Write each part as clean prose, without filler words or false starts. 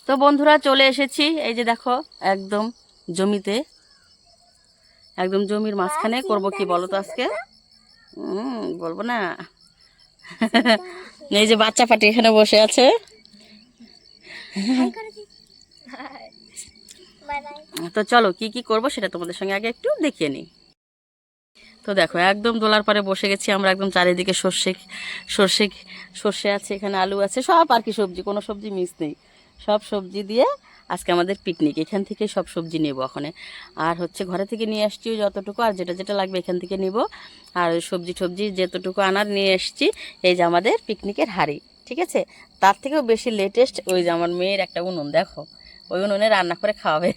তো বন্ধুরা চলে এসেছি, এই যে দেখো একদম জমিতে, একদম জমির মাঝখানে। করব কি বলো তো আজকে? বলবো না। এই যে বাচ্চা পাটি এখানে বসে আছে। তো চলো কি কি করব সেটা তোমাদের সঙ্গে আগে একটু দেখিয়ে নিই। তো দেখো একদম দোলার পারে বসে গেছি আমরা, একদম চারিদিকে সর্ষে সর্ষে সর্ষে আছে, এখানে আলু আছে, সব আর কি সবজি, কোনো সবজি মিস নেই। সব সবজি দিয়ে আজকে আমাদের পিকনিক, এখান থেকে সব সবজি নেব ওখানে। আর হচ্ছে ঘরে থেকে নিয়ে আসছি যতটুকু, আর যেটা যেটা লাগবে এখান থেকে নিব। আর সবজি টবজি যতটুকু আনার নিয়ে এসছি। এই যে আমাদের পিকনিকের হাঁড়ি, ঠিক আছে। তার থেকেও বেশি লেটেস্ট ওই যে আমার মেয়ের একটা উনুন, দেখো ওই উনুনে রান্না করে খাওয়াবে।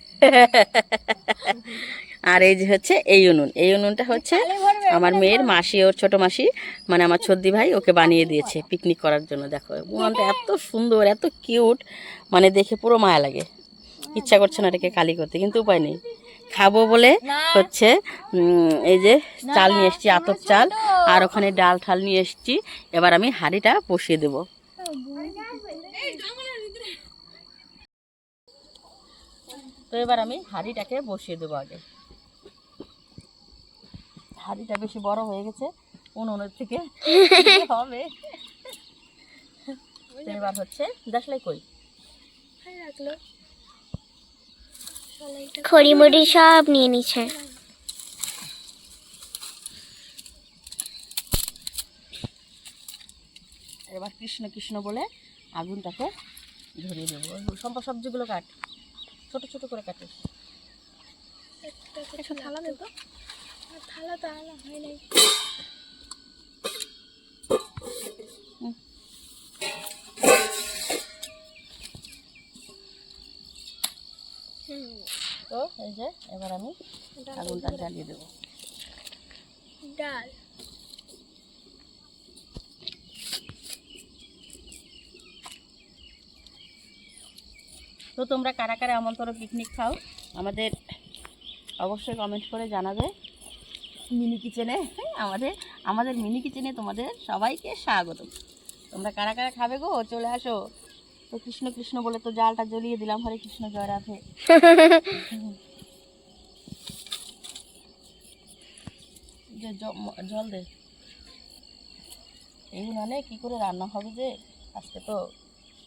আর এই যে হচ্ছে এই উনুন, এই উনুনটা হচ্ছে আমার মেয়ের মাসি, ওর ছোট মাসি, মানে আমার ছদ্দি ভাই ওকে বানিয়ে দিয়েছে পিকনিক করার জন্য। দেখো উনুনটা এত সুন্দর, এত কিউট, মানে দেখে পুরো মায়া লাগে। ইচ্ছা করছে না এটাকে কালি করতে, কিন্তু উপায় নেই, খাবো বলে হচ্ছে। এই যে চাল নিয়ে এসছি, আতপ চাল, আর ওখানে ডাল ঠাল নিয়ে এসছি। এবার আমি হাঁড়িটা বসিয়ে দেবো। তো এবার আমি হাঁড়িটাকে বসিয়ে দেবো আগে। হাঁড়িটা বেশি বড় হয়ে গেছে উনুনের থেকে হবে। এবার হচ্ছে দেশলাই কই খড়িমড়ি সব নিয়ে নিচ্ছে। এবার কৃষ্ণ কৃষ্ণ বলে আগুনটাকে ধরিয়ে দেবো। সম্পা সবজিগুলো কাট, ছোট ছোট করে কাটিস। থালা দেব, থালা তো আলা হয় নাই। তো এই যে এবার আমি আগুনটা জ্বালিয়ে দেবো। ডাল তো তোমরা কারা কারা আমন্ত্রণ পিকনিক খাও আমাদের অবশ্যই কমেন্ট করে জানাবে। মিনি কিচেনে, আমাদের আমাদের মিনি কিচেনে তোমাদের সবাইকে স্বাগত। তোমরা কারা কারা খাবে গো, চলে আসো। তো কৃষ্ণ কৃষ্ণ বলে তো জালটা জ্বলিয়ে দিলাম। হরে কৃষ্ণ, জয় রাধে। জল দে। এই মানে কি করে রান্না হবে যে আজকে, তো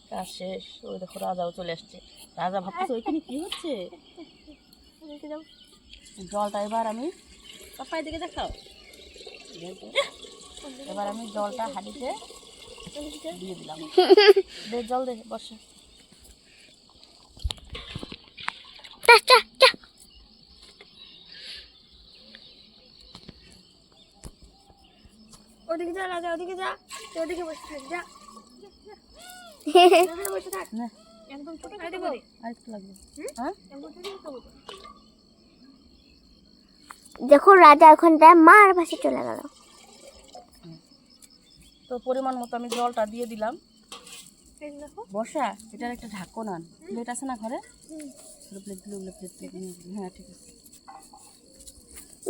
কাজ শেষ। ওই দেখো রাজাও চলে আসছে। রাজা ভাবতেছে ওইখানে কি হচ্ছে। জলটা এবার আমি পাপাই দিকে দেখাও। এবার আমি জলটা হাঁড়িতে দিয়ে দিলাম। দে জল দে, বসে। ওদিকে যা রাজা, ওদিকে যা, ওদিকে বসে থাক, যা বসে থাক। না একদম ছোট করে দেবো, আরেকটু লাগবে। হ্যাঁ দেখো রাজা ওখানটায় মার পাশে চলে গেল। তো পরিমাণ মতো আমি জলটা দিয়ে দিলাম। বর্ষা, এটার একটা ঢাকন আন, প্লেট আছে না ঘরে? প্লেট হ্যাঁ ঠিক আছে।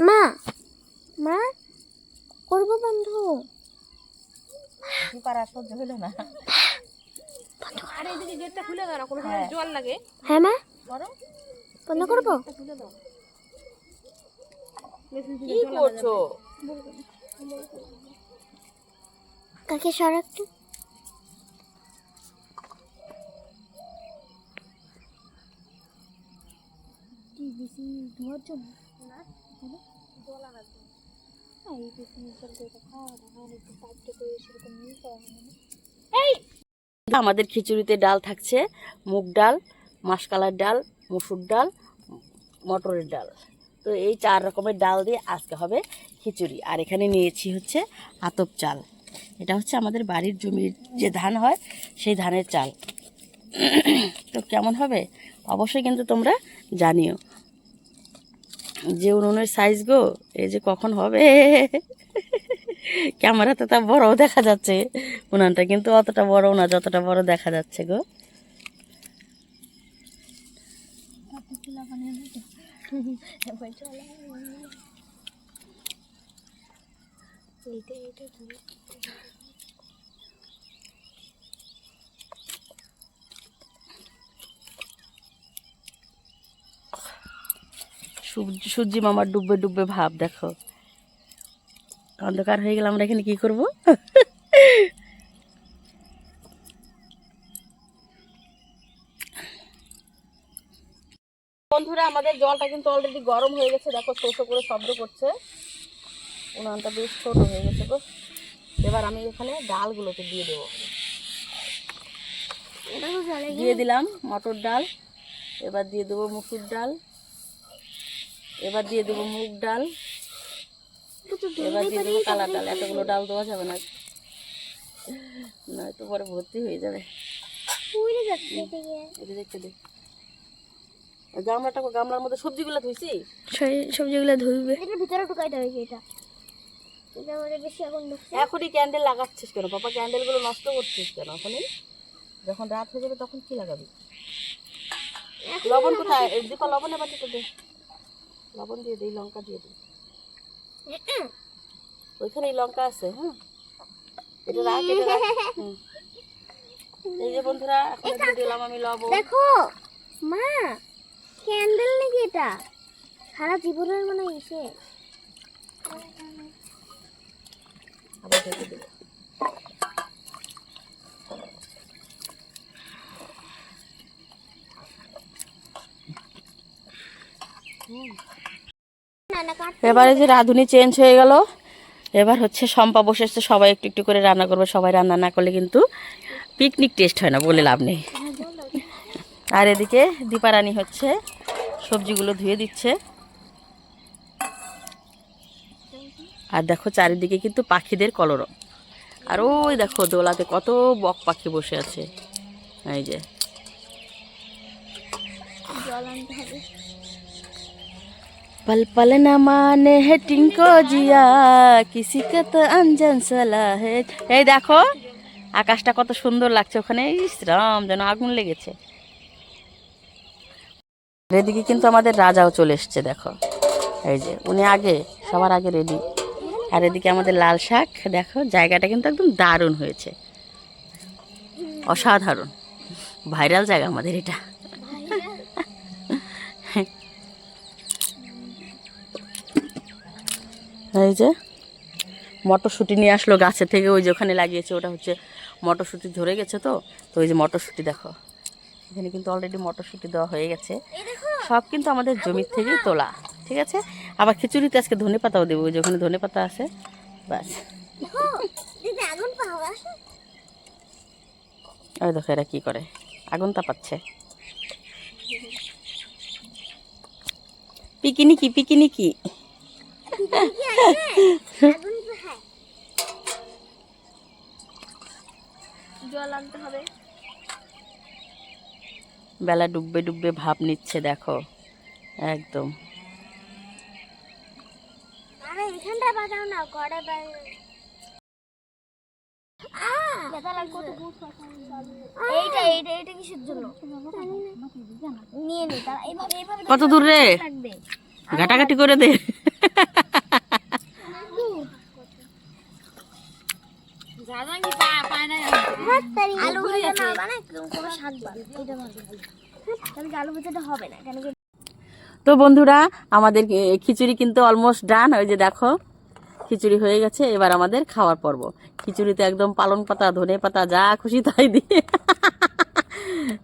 মা মা করবো বন্ধ। পারা সহ্য হইল না। আরে এদিকে গেটটা খুলে দাও না, কোনো সময় জল লাগে। হ্যাঁ মা করো, বন্ধ করবো। কি করছো? কাকে সরাক্ত ধোয়ার জন্য না, জল আনার জন্য। এই বেশি জল দিয়ে খাওয়া দাওয়া একটু পাইপটা তো সেরকম নিয়ে করা হয় না। আমাদের খিচুড়িতে ডাল থাকছে, মুগ ডাল, মাসকলার ডাল, মসুর ডাল, মটরের ডাল। তো এই 4 রকমের ডাল দিয়ে আজকে হবে খিচুড়ি। আর এখানে নিয়েছি হচ্ছে আতপ চাল, এটা হচ্ছে আমাদের বাড়ির জমির যে ধান হয় সেই ধানের চাল। তো কেমন হবে অবশ্যই কিন্তু তোমরা জানিও। যে উনুনের সাইজ গো, এই যে কখন হবে। ক্যামেরাতে তা বড়ও দেখা যাচ্ছে উনানটা, কিন্তু অতটা বড়ও না যতটা বড় দেখা যাচ্ছে গো। সূর্যি মামার ডুববে ডুববে ভাব দেখো। অন্ধকার হয়ে গেলে আমরা এখানে কি করব? বন্ধুরা আমাদের জলটা কিন্তু অলরেডি গরম হয়ে গেছে, দেখো শো করে শব্দ করছে, উনানটা বেশ ছোট হয়ে গেছে গো। এবার আমি এখানে ডালগুলোকে দিয়ে দেবো। দিয়ে দিলাম মটর ডাল, এবার দিয়ে দেবো মুসুর ডাল, এবার দিয়ে দেবো মুগ ডাল, এবার দিয়ে দেবো কালা ডাল। এতগুলো ডাল দেওয়া যাবে না, নয়তো পরে ভর্তি হয়ে যাবে। দেখতে দে গামলার মধ্যে সবজিগুলো ধুইছি, সবজিগুলো ধুইবে, এটার ভিতরে ঢুকাইতে হয়েছে। এটা আমাদের বেশি এখন এখনই ক্যান্ডেল লাগাচ্ছিস কেন পাপা? ক্যান্ডেলগুলো নষ্ট করছিস কেন এখনই? যখন রাত হয়ে যাবে তখন কি লাগাবি? লবণ কোথায় দীপা? লবণের বাটিতে দে, লবণ দিয়ে দিই, লঙ্কা দিয়ে দিই, ওইখানে লঙ্কা আছে। হ্যাঁ এটা রাখ, এটা রাখ। এই যে বন্ধুরা এখন দিয়ে দিলাম আমি লবণ। দেখো মা, ক্যান্ডেল নাকি এটা? সারা জীবনের মানে এসে আবার ঢেকে দিই। এবারে যে রাঁধুনি চেঞ্জ হয়ে গেল, এবার হচ্ছে শম্পা বসে এসছে, সবাই একটু একটু করে রান্না করবে। সবাই রান্না না করলে কিন্তু পিকনিক টেস্ট হয় না, বলে লাভ নেই। আর এদিকে দীপারানী হচ্ছে সবজিগুলো ধুয়ে দিচ্ছে। আর দেখো চারিদিকে কিন্তু পাখিদের কলরব। আর ওই দেখো দোলাতে কত বক পাখি বসে আছে, এই যে। पल पल न माने है टिंको जिया किसी का तो अनजान सला है। এই দেখো আকাশটা কত সুন্দর লাগছে ওখানে, ইস রাম যেন আগুন লেগেছে। এদিকে কিন্তু আমাদের রাজাও চলে এসছে, দেখো এই যে উনি আগে, সবার আগে রেডি। আর এদিকে আমাদের লাল শাক, দেখো জায়গাটা কিন্তু একদম দারুণ হয়েছে, অসাধারণ ভাইরাল জায়গা আমাদের এটা। এই যে মটরশুঁটি নিয়ে আসলো গাছে থেকে, ওই যে ওখানে লাগিয়েছে, ওটা হচ্ছে মটরশুঁটি ধরে গেছে। তো তো ওই যে মটরশুঁটি দেখো, এখানে কিন্তু অলরেডি মটরশুঁটি দেওয়া হয়ে গেছে। সব কিন্তু আমাদের জমির থেকেই তোলা, ঠিক আছে। আবার খিচুড়িতে আজকে ধনে পাতাও দেবো, ওই যে ওখানে ধনে পাতা আছে, ব্যাস। ওই দেখো এরা কি করে, আগুন তাপাচ্ছে। পিকিনিকি পিকিনিকি। জল আনতে হবে। বেলা ডুববে ডুববে ভাব নিচ্ছে, দেখো একদম। আরে এখানটা বাজাও না, ঘরে বাইরে। এইটা এইটা এইটা কিসের জন্য? নিয়ে নে, তারা এইভাবে এইভাবে কত দূর রে, ঘাটাঘাটি করে দে। আলু ভাজা না বানাই কোনো শাক বানাই, এটা ভালো। তাহলে আলু ভাজাটা হবে না কেন? তো বন্ধুরা আমাদের খিচুড়ি কিন্তু অলমোস্ট ডান, ওই যে দেখো খিচুড়ি হয়ে গেছে। এবার আমাদের খাওয়ার পর্ব। খিচুড়িতে একদম পালং পাতা ধনে পাতা যা খুশি তাই দিয়ে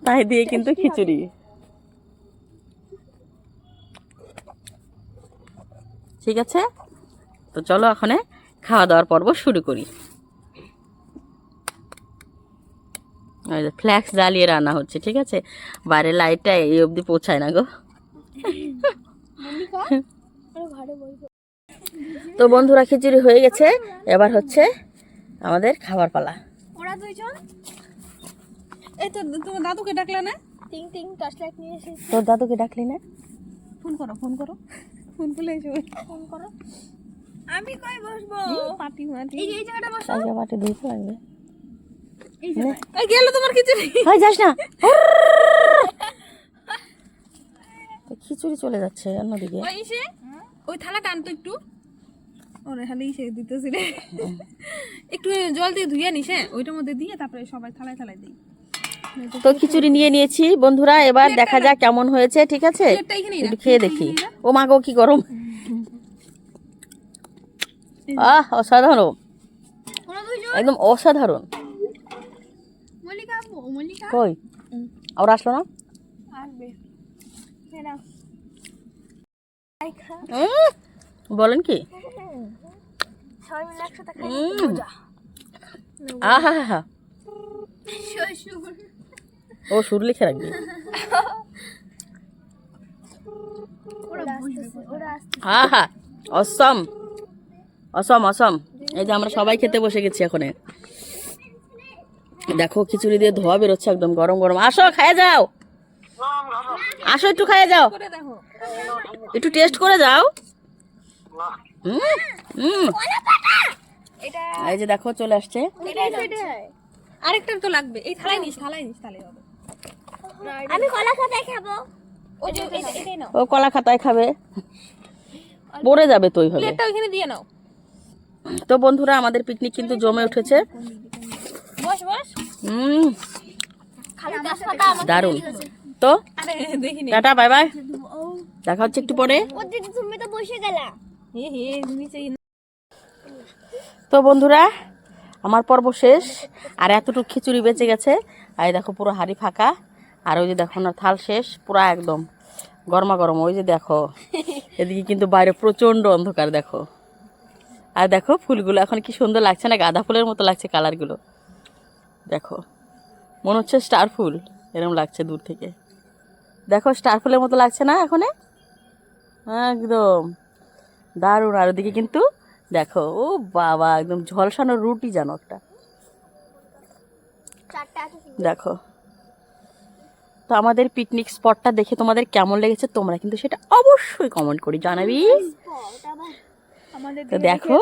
তাই দিয়ে কিন্তু খিচুড়ি। ঠিক আছে, তো চলো এখন খাওয়া দাওয়ার পর্ব শুরু করি। ওই যে ফ্ল্যাক্স জ্বালিয়ে রান্না হচ্ছে, ঠিক আছে। বাইরে লাইটটা এই অবধি পৌঁছায় না গো। তো বন্ধুরা খিচুড়ি হয়ে গেছে, এবার হচ্ছে আমাদের খাবার পালা। ওরা দুইজন এই তো তোমার দাদুকে ডাকলে না? টিং টিং টর্চ লাইট নিয়ে এসেছি। তোর দাদুকে ডাকলি না? ফোন করো ফোন করো, ফোন করলে এসো, ফোন করো। আমি কই বসবো? পাটি মাটি এই জায়গাটা বসো। আগে পাটি ধুইতে লাগবে। এই যে এই গেল তোমার খিচুড়ি। হাই যাস না, খিচুড়ি চলে যাচ্ছে অন্যদিকে। ওই এসে ওই থালা টানতো একটু, ওরে খালি এসে দিতেছি রে। একটু জল দিয়ে ধুইয়া নিস, হ্যাঁ ওইটার মধ্যে দিয়ে তারপরে সবাই থালায় থালায় দিই। তো খিচুড়ি নিয়ে নিয়েছি বন্ধুরা, এবার দেখা যাক কেমন হয়েছে। ঠিক আছে, একটু খেয়ে দেখি। ও মা গো কি গরম, অসাধারণ, একদম অসাধারণ। কই আর আসলো না? বলেন কি? আহা, ও সুর লিখে রাখবি। আহা, অসম অসম অসম। এই যে আমরা সবাই খেতে বসে গেছি এখন। দেখো খিচুড়ি দিয়ে ধোয়া বেরোচ্ছে একদম গরম গরম। আসো খাইয়ে যাও, আসো একটু খাইয়ে যাও, একটু টেস্ট করে যাও। এই যে দেখো চলে আসছে। আরেকটা তো লাগবে, এই থালাই নিস তাহলে হবে। আমি কলা খাতায় খাবো। ওই যে এটাই নাও, ও কলা খাতায় খাবে, পড়ে যাবে তো ওইভাবে। প্লেটটা ওখানে দিয়ে নাও। তো বন্ধুরা আমাদের পিকনিক কিন্তু জমে উঠেছে। বস বস। খালি গাছপাতা আমার দারুণ। তো আরে দেখিনি। টাটা, বাই বাই, দেখা হচ্ছে একটু পরে। ও দিদি তুমি তো বসে গেলা। হে নিচে তো বন্ধুরা আমার পর্ব শেষ, আর এতটুকু খিচুড়ি বেঁচে গেছে। আর এই দেখো পুরো হাঁড়ি ফাঁকা, আর ওই যে দেখো না থাল শেষ পুরা একদম গরমা গরম। ওই যে দেখো এদিকে কিন্তু বাইরে প্রচণ্ড অন্ধকার দেখো। আর দেখো ফুলগুলো এখন কি সুন্দর লাগছে না, গাঁদা ফুলের মতো লাগছে কালারগুলো। দেখো মনে হচ্ছে স্টার ফুল, এরকম লাগছে দূর থেকে। দেখো স্টার ফুলের মতো লাগছে না এখন, একদম দারুণ। আর ওদিকে কিন্তু দেখো, ও বাবা একদম ঝলসানো রুটি জানো একটা, দেখো। তো আমাদের পিকনিক স্পটটা দেখে তোমাদের কেমন লেগেছে তোমরা কিন্তু সেটা অবশ্যই কমেন্ট করে জানাবি। তো দেখো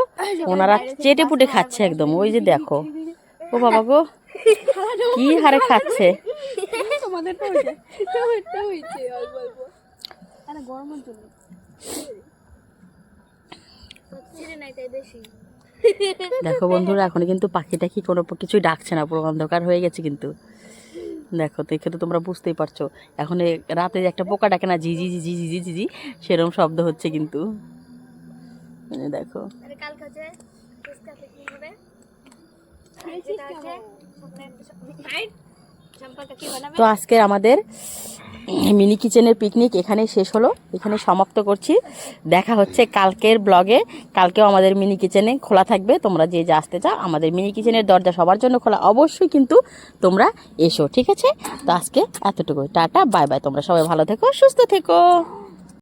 ওনারা চেটে পুটে খাচ্ছে একদম, ওই যে দেখো, ও বাবা গো কি হারে খাচ্ছে। দেখো বন্ধুরা এখন কিন্তু পাখিটা কি কোনো কিছুই ডাকছে না, পুরো অন্ধকার হয়ে গেছে কিন্তু। দেখো দেখে তো তোমরা বুঝতেই পারছো, এখন রাতে যে একটা পোকা ডাকে না জি জি জি জি জি জি জি, সেরকম শব্দ হচ্ছে কিন্তু। দেখো তো আজকে আমাদের মিনি কিচেনের পিকনিক এখানেই শেষ হলো, এখানে সমাপ্ত করছি। দেখা হচ্ছে কালকের ব্লগে। কালকেও আমাদের মিনি কিচেনে খোলা থাকবে, তোমরা যে যে আসতে চাও আমাদের মিনি কিচেনের দরজা সবার জন্য খোলা, অবশ্যই কিন্তু তোমরা এসো। ঠিক আছে, তো আজকে এতটুকু, টাটা বাই বাই, তোমরা সবাই ভালো থেকো সুস্থ থেকো।